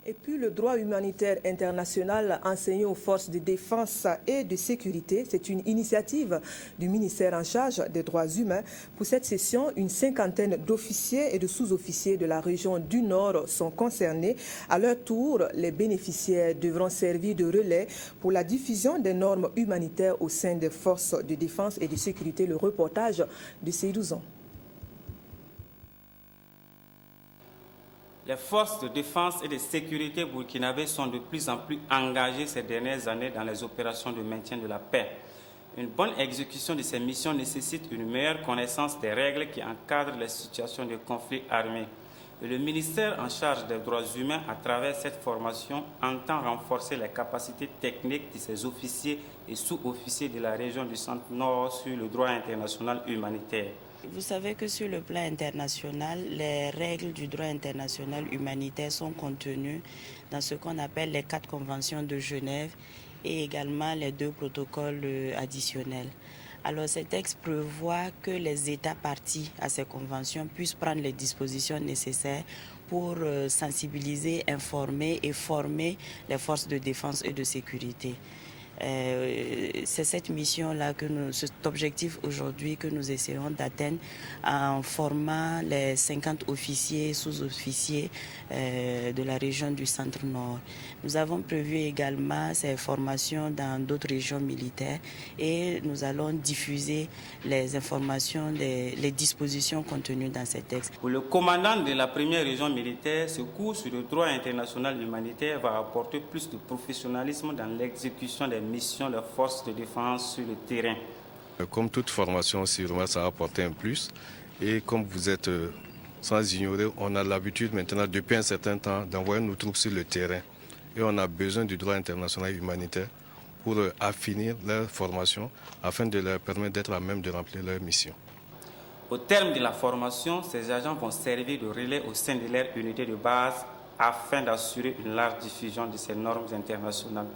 Et puis le droit humanitaire international enseigné aux forces de défense et de sécurité, c'est une initiative du ministère en charge des droits humains. Pour cette session, une cinquantaine d'officiers et de sous-officiers de la région du Nord sont concernés. À leur tour, les bénéficiaires devront servir de relais pour la diffusion des normes humanitaires au sein des forces de défense et de sécurité. Le reportage de Seydou. Les forces de défense et de sécurité burkinabées sont de plus en plus engagées ces dernières années dans les opérations de maintien de la paix. Une bonne exécution de ces missions nécessite une meilleure connaissance des règles qui encadrent les situations de conflit armé. Et le ministère en charge des droits humains, à travers cette formation, entend renforcer les capacités techniques de ses officiers et sous-officiers de la région du Centre-Nord sur le droit international humanitaire. Vous savez que sur le plan international, les règles du droit international humanitaire sont contenues dans ce qu'on appelle les 4 conventions de Genève et également les 2 protocoles additionnels. Alors ces textes prévoient que les États partis à ces conventions puissent prendre les dispositions nécessaires pour sensibiliser, informer et former les forces de défense et de sécurité. C'est cette mission-là, cet objectif aujourd'hui que nous essayons d'atteindre en formant les 50 officiers et sous-officiers de la région du Centre-Nord. Nous avons prévu également ces formations dans d'autres régions militaires et nous allons diffuser les informations, les dispositions contenues dans ces textes. Pour le commandant de la première région militaire, ce cours sur le droit international humanitaire va apporter plus de professionnalisme dans l'exécution des missions des forces de défense sur le terrain. Comme toute formation, sûrement, ça a apporté un plus. Et comme vous êtes sans ignorer, on a l'habitude maintenant, depuis un certain temps, d'envoyer nos troupes sur le terrain. Et on a besoin du droit international humanitaire pour affiner leur formation afin de leur permettre d'être à même de remplir leur mission. Au terme de la formation, ces agents vont servir de relais au sein de leur unité de base afin d'assurer une large diffusion de ces normes internationales.